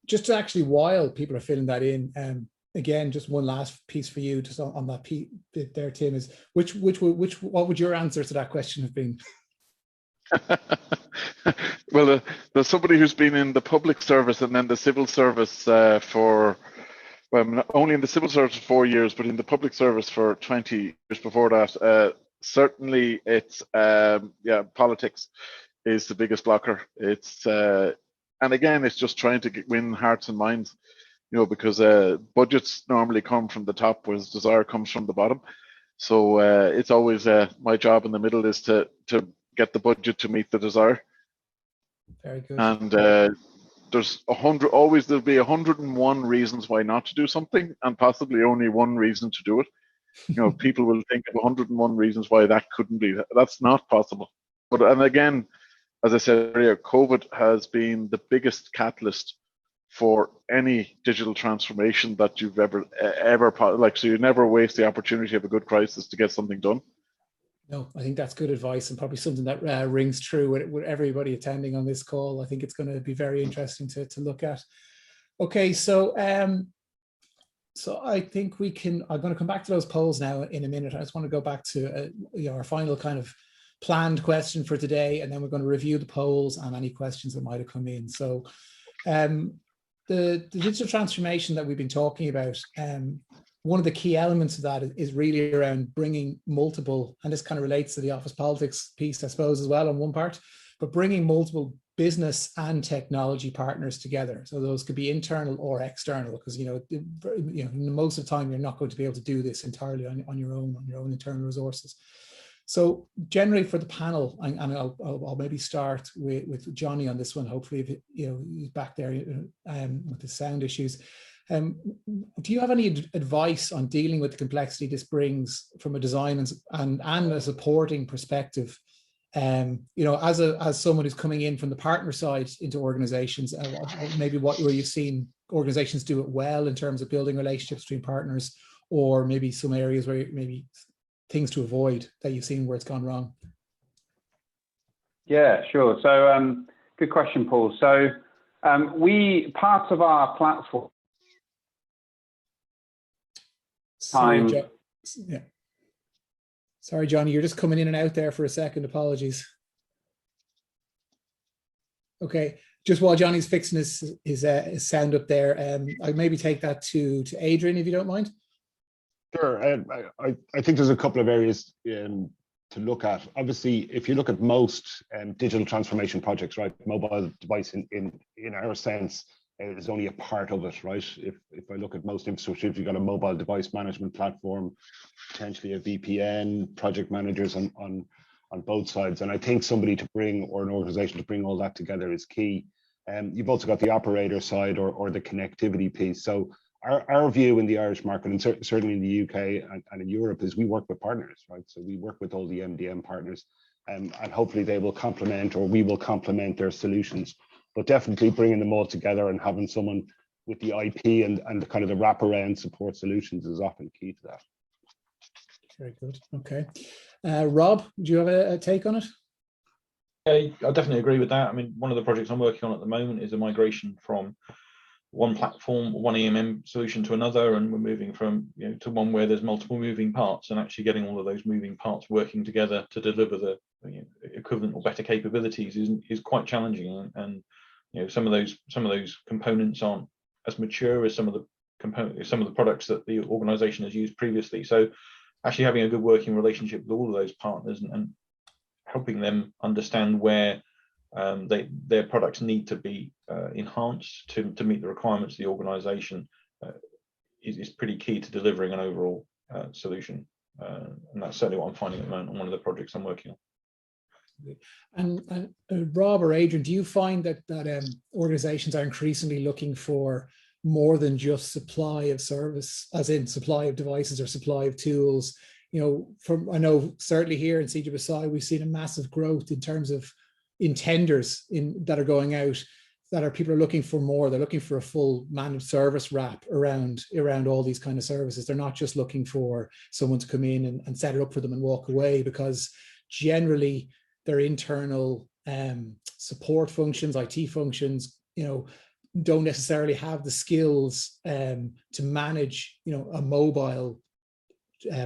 Just to actually, while people are filling that in, again, just one last piece for you, just on that bit there, Tim, is what would your answer to that question have been? Well, there's somebody who's been in the public service and then the civil service only in the civil service for 4 years, but in the public service for 20 years before that. Certainly, it's politics is the biggest blocker. It's and again, it's just trying to win hearts and minds. Because budgets normally come from the top, whereas desire comes from the bottom. So it's always my job in the middle is to get the budget to meet the desire. Very good. And there's there'll be 101 reasons why not to do something, and possibly only one reason to do it. People will think of 101 reasons why that couldn't be. That's not possible. And again, as I said earlier, COVID has been the biggest catalyst for any digital transformation that you've ever so you never waste the opportunity of a good crisis to get something done. No, I think that's good advice, and probably something that rings true with everybody attending on this call. I think it's going to be very interesting to look at. Okay, so I think I'm going to come back to those polls now in a minute. I just want to go back to our final kind of planned question for today, and then we're going to review the polls and any questions that might have come in. So the digital transformation that we've been talking about, one of the key elements of that is really around bringing multiple, and this kind of relates to the office politics piece, I suppose, as well on one part, but bringing multiple business and technology partners together. So those could be internal or external, because most of the time you're not going to be able to do this entirely on your own internal resources. So generally for the panel, and I'll maybe start with Johnny on this one. Hopefully, if he's back there with the sound issues. Do you have any advice on dealing with the complexity this brings from a design and a supporting perspective? As someone who's coming in from the partner side into organizations, maybe where you've seen organizations do it well in terms of building relationships between partners, or maybe some areas where maybe things to avoid that you've seen where it's gone wrong? Yeah, sure. So good question, Paul. So part of our platform Sorry, Johnny, you're just coming in and out there for a second. Apologies. Okay. Just while Johnny's fixing his sound up there, I maybe take that to Adrian, if you don't mind. Sure. I think there's a couple of areas to look at. Obviously, if you look at most digital transformation projects, right, mobile device in our sense is only a part of it, right? If I look at most infrastructure, you've got a mobile device management platform, potentially a VPN, project managers on both sides. And I think somebody to bring, or an organization to bring all that together is key. You've also got the operator side or the connectivity piece. So our view in the Irish market, and certainly in the UK and in Europe, is we work with partners, right? So we work with all the MDM partners, and hopefully they will complement, or we will complement their solutions. But definitely bringing them all together and having someone with the IP and the kind of the wraparound support solutions is often key to that. Very good. Okay. Rob, do you have a take on it? I definitely agree with that. I mean, one of the projects I'm working on at the moment is a migration from one platform, one EMM solution to another, and we're moving from to one where there's multiple moving parts, and actually getting all of those moving parts working together to deliver the equivalent or better capabilities is quite challenging. And some of those components aren't as mature as some of the products that the organization has used previously. So actually having a good working relationship with all of those partners and helping them understand where their products need to be enhanced to meet the requirements of the organization is pretty key to delivering an overall solution. And that's certainly what I'm finding at the moment on one of the projects I'm working on. And Rob or Adrian, do you find that organizations are increasingly looking for more than just supply of service, as in supply of devices or supply of tools? I know certainly here in CWSI, we've seen a massive growth in terms of tenders that are going out, people are looking for more. They're looking for a full managed service wrap around all these kind of services. They're not just looking for someone to come in and set it up for them and walk away, because generally their internal support functions, IT functions, don't necessarily have the skills to manage, a mobile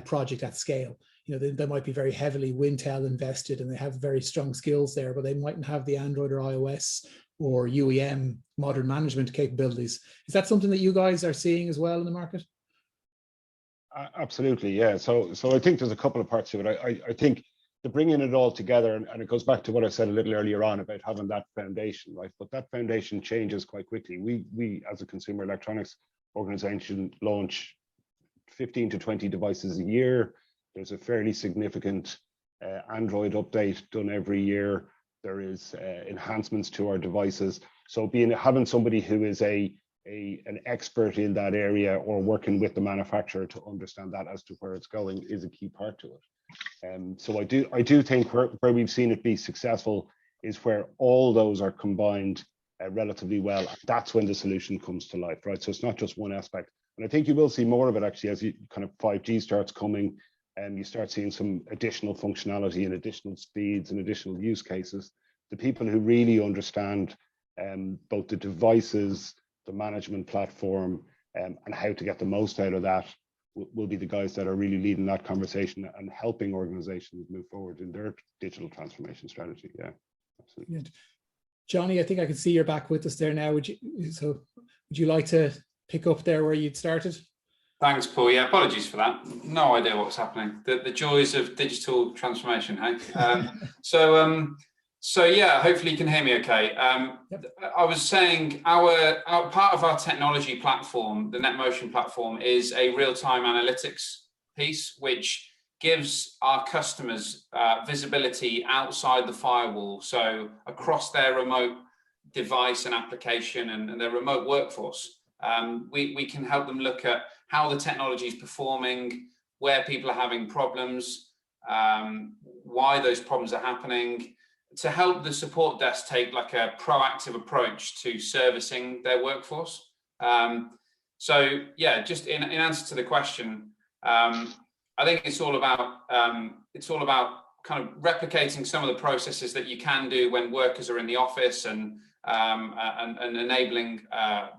project at scale. They might be very heavily Wintel invested and they have very strong skills there, but they mightn't have the Android or iOS or UEM modern management capabilities. Is that something that you guys are seeing as well in the market? Absolutely, yeah. So I think there's a couple of parts to it. I think the bringing it all together, and it goes back to what I said a little earlier on about having that foundation, right? But that foundation changes quite quickly. We as a consumer electronics organization launch 15 to 20 devices a year. There's a fairly significant Android update done every year. There is enhancements to our devices. So having somebody who is an expert in that area or working with the manufacturer to understand that as to where it's going is a key part to it. So I do think where we've seen it be successful is where all those are combined relatively well. That's when the solution comes to life, right? So it's not just one aspect. And I think you will see more of it actually as 5G starts coming, and you start seeing some additional functionality and additional speeds and additional use cases. The people who really understand both the devices, the management platform, and how to get the most out of that will be the guys that are really leading that conversation and helping organizations move forward in their digital transformation strategy. Yeah, absolutely. Good. Johnny, I think I can see you're back with us there now. Would you like to pick up there where you'd started? Thanks, Paul. Yeah, apologies for that. No idea what's happening. The joys of digital transformation, hey? So yeah, hopefully you can hear me okay. Yep. I was saying our part of our technology platform, the NetMotion platform, is a real-time analytics piece, which gives our customers visibility outside the firewall, so across their remote device and application and their remote workforce. We can help them look at how the technology is performing, where people are having problems, why those problems are happening, to help the support desk take like a proactive approach to servicing their workforce. So yeah, just in answer to the question, I think it's all about kind of replicating some of the processes that you can do when workers are in the office and enabling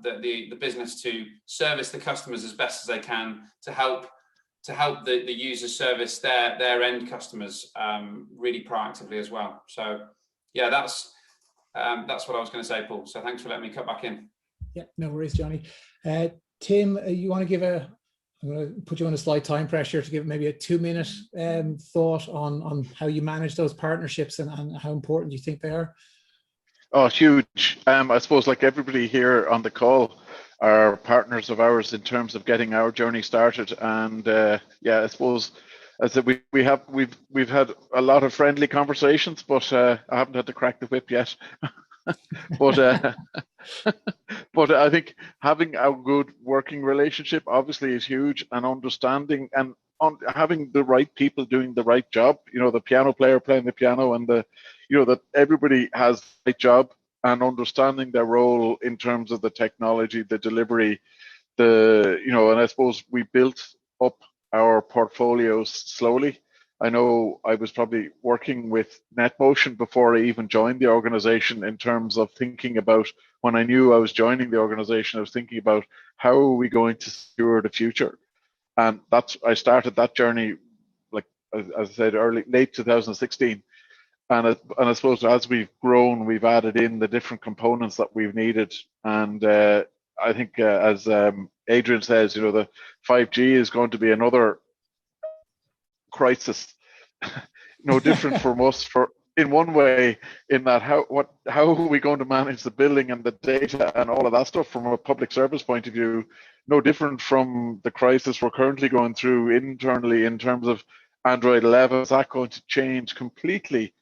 the business to service the customers as best as they can to help the users service their end customers really proactively as well. So yeah, That's what I was going to say, Paul. So thanks for letting me cut back in. Yeah, no worries, Johnny. Tim, you want to give I'm going to put you on a slight time pressure to give maybe a 2-minute thought on how you manage those partnerships and how important you think they are. Oh, huge. I suppose like everybody here on the call are partners of ours in terms of getting our journey started. And yeah, I suppose as I said, we've had a lot of friendly conversations, but I haven't had to crack the whip yet. but but I think having a good working relationship obviously is huge, and understanding and having the right people doing the right job. You know, the piano player playing the piano, and that everybody has the right job, and understanding their role in terms of the technology, the delivery, and I suppose we built up our portfolios slowly. I know I was probably working with NetMotion before I even joined the organization, in terms of thinking about, when I knew I was joining the organization, I was thinking about how are we going to secure the future. And I started that journey, like as I said, late 2016. And I suppose as we've grown, we've added in the different components that we've needed. And I think as Adrian says, the 5G is going to be another crisis. No different from us, in one way, in that how are we going to manage the billing and the data and all of that stuff from a public service point of view? No different from the crisis we're currently going through internally in terms of Android 11. Is that going to change completely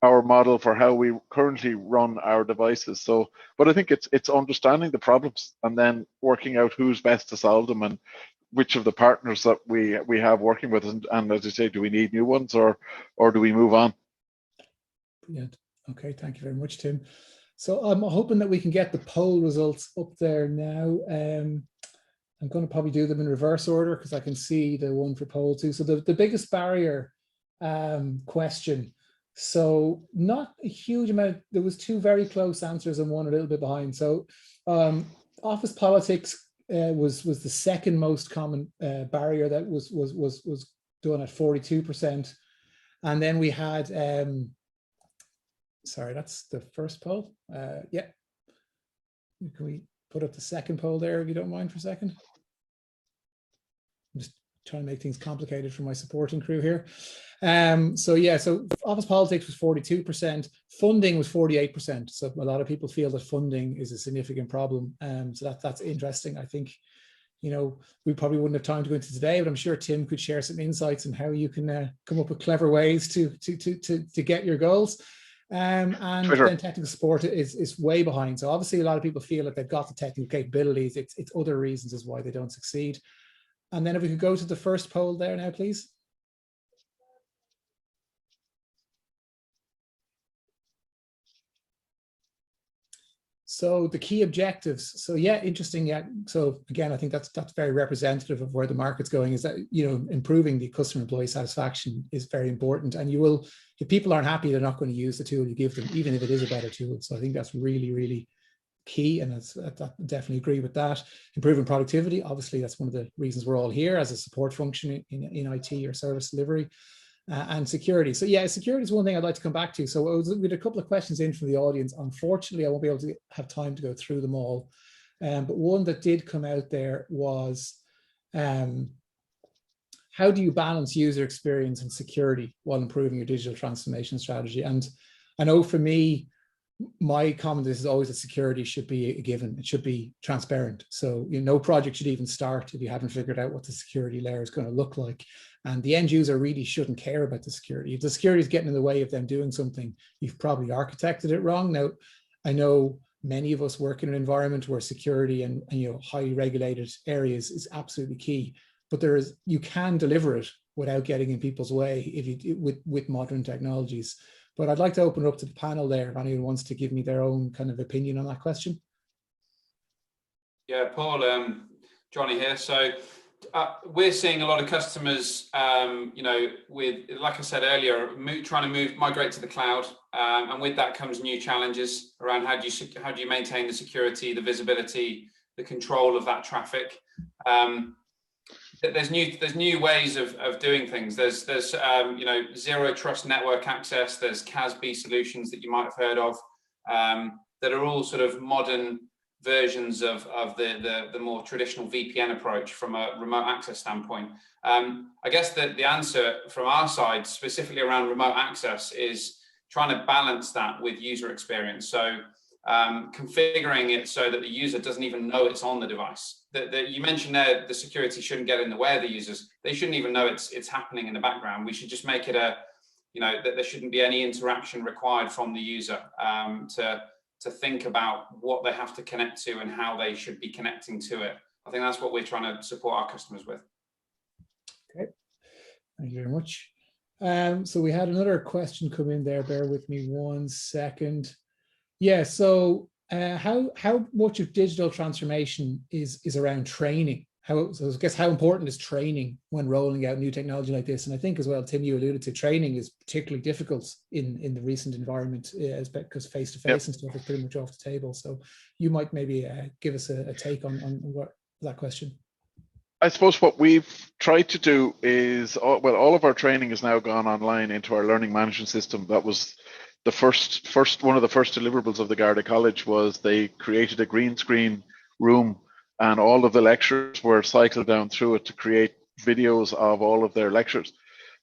our model for how we currently run our devices? So, but I think it's understanding the problems and then working out who's best to solve them, and which of the partners that we have working with, and as you say, do we need new ones or do we move on? Brilliant. Okay, thank you very much, Tim. So I'm hoping that we can get the poll results up there now. I'm going to probably do them in reverse order because I can see the one for poll 2. So the biggest barrier question. So not a huge amount. There was 2 very close answers and one a little bit behind. So office politics was the second most common barrier that was done at 42%, and then we had sorry, that's the first poll. Yeah, can we put up the second poll there if you don't mind for a second? I'm just trying to make things complicated for my supporting crew here. So office politics was 42%, funding was 48%. So a lot of people feel that funding is a significant problem. So that's interesting. I think, we probably wouldn't have time to go into today, but I'm sure Tim could share some insights on how you can come up with clever ways to get your goals. And Sure. Then technical support is way behind. So obviously a lot of people feel that they've got the technical capabilities. It's other reasons as why they don't succeed. And then if we could go to the first poll there now, please. So the key objectives. So yeah, interesting. Yeah. So again, I think that's very representative of where the market's going, is that, improving the customer employee satisfaction is very important. And if people aren't happy, they're not going to use the tool you give them, even if it is a better tool. So I think that's really, really key. And I definitely agree with that. Improving productivity. Obviously, that's one of the reasons we're all here as a support function in IT or service delivery. And security. So yeah, security is one thing I'd like to come back to. So we had a couple of questions in from the audience. Unfortunately, I won't be able to have time to go through them all. But one that did come out there was, how do you balance user experience and security while improving your digital transformation strategy? And I know for me, my comment is always that security should be a given. It should be transparent. So no project should even start if you haven't figured out what the security layer is going to look like. And the end user really shouldn't care about the security. If the security is getting in the way of them doing something, you've probably architected it wrong. Now, I know many of us work in an environment where security and highly regulated areas is absolutely key. But you can deliver it without getting in people's way with modern technologies. But I'd like to open it up to the panel there if anyone wants to give me their own kind of opinion on that question. Yeah, Paul, Johnny here. So we're seeing a lot of customers, with, like I said earlier, trying to migrate to the cloud. And with that comes new challenges around how do you maintain the security, the visibility, the control of that traffic. There's new ways of doing things. There's zero trust network access. There's CASB solutions that you might have heard of. that are all sort of modern versions of the more traditional VPN approach from a remote access standpoint. I guess the answer from our side, specifically around remote access, is trying to balance that with user experience. So configuring it so that the user doesn't even know it's on the device. You mentioned there the security shouldn't get in the way of the users. They shouldn't even know it's happening in the background. We should just make it that there shouldn't be any interaction required from the user to think about what they have to connect to and how they should be connecting to it. I think that's what we're trying to support our customers with. Okay, thank you very much. So we had another question come in there. Bear with me 1 second. Yeah, so how much of digital transformation is around training? So I guess how important is training when rolling out new technology like this? And I think as well, Tim, you alluded to training is particularly difficult in the recent environment, because face-to-face and stuff is pretty much off the table. So you might maybe give us a take on what that question. I suppose what we've tried to do is, all of our training has now gone online into our learning management system. That was the first one of the first deliverables of the Garda College. Was they created a green screen room, and all of the lecturers were cycled down through it to create videos of all of their lectures.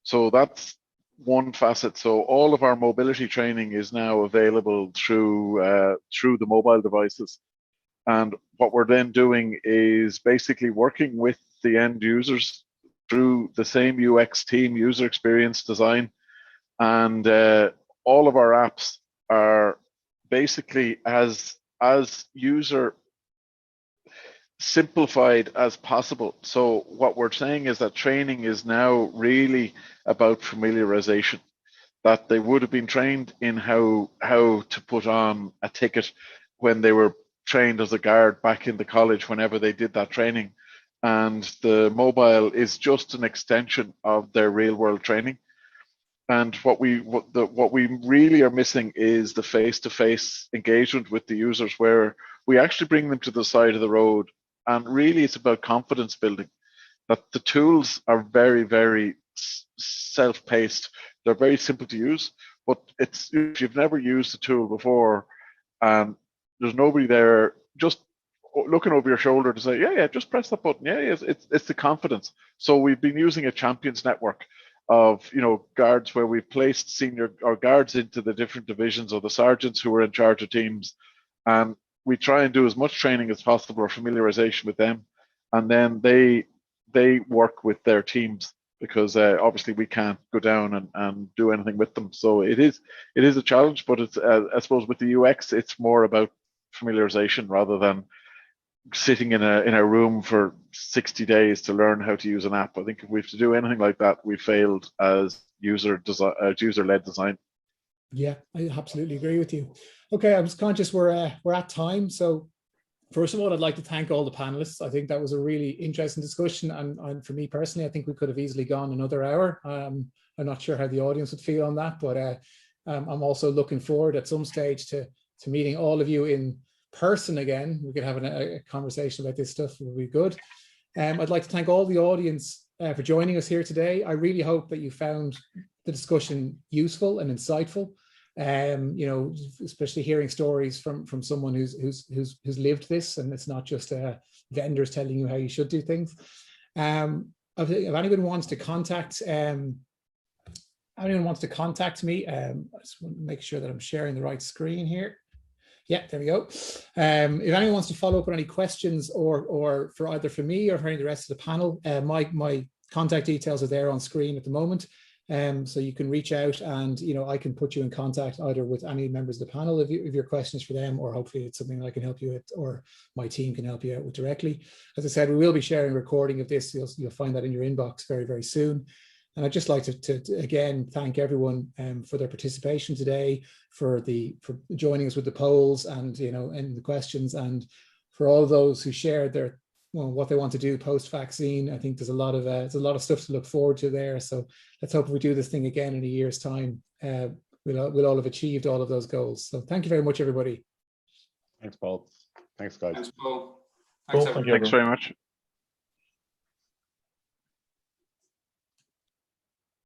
So that's one facet. So all of our mobility training is now available through the mobile devices. And what we're then doing is basically working with the end users through the same UX team, user experience design, and all of our apps are basically as user simplified as possible. So what we're saying is that training is now really about familiarization, that they would have been trained in how to put on a ticket when they were trained as a guard back in the college, whenever they did that training. And the mobile is just an extension of their real world training. And what we really are missing is the face-to-face engagement with the users, where we actually bring them to the side of the road. And really it's about confidence building, that the tools are very, very self-paced. They're very simple to use, but if you've never used the tool before and there's nobody there just looking over your shoulder to say, yeah, just press that button. Yeah, it's the confidence. So we've been using a champions network of guards, where we've placed senior or guards into the different divisions, or the sergeants who are in charge of teams, and we try and do as much training as possible or familiarization with them, and then they work with their teams, because obviously we can't go down and do anything with them. So it is a challenge, but it's I suppose with the UX it's more about familiarization rather than sitting in a room for 60 days to learn how to use an app. I think if we have to do anything like that, we failed as user-led design. Yeah, I absolutely agree with you. Okay, I was conscious we're at time. So first of all, I'd like to thank all the panelists. I think that was a really interesting discussion. And for me personally, I think we could have easily gone another hour. I'm not sure how the audience would feel on that, but I'm also looking forward at some stage to meeting all of you in person again. We could have a conversation about this stuff. It would be good. I'd like to thank all the audience for joining us here today. I really hope that you found the discussion useful and insightful. Especially hearing stories from someone who's lived this, and it's not just vendors telling you how you should do things. If anyone wants to contact me, I just want to make sure that I'm sharing the right screen here. Yeah, there we go. If anyone wants to follow up on any questions, or for either for me or for any of the rest of the panel, my contact details are there on screen at the moment. So you can reach out, and I can put you in contact either with any members of the panel if your questions for them, or hopefully it's something I can help you with, or my team can help you out with directly. As I said, we will be sharing a recording of this. You'll find that in your inbox very, very soon. And I'd just like to again thank everyone for their participation today, for joining us with the polls and and the questions, and for all of those who shared what they want to do post-vaccine. I think there's a lot of stuff to look forward to there. So let's hope if we do this thing again in a year's time, we'll all have achieved all of those goals. So thank you very much, everybody. Thanks, Paul. Thanks, guys. Thanks, Paul. Thanks very much.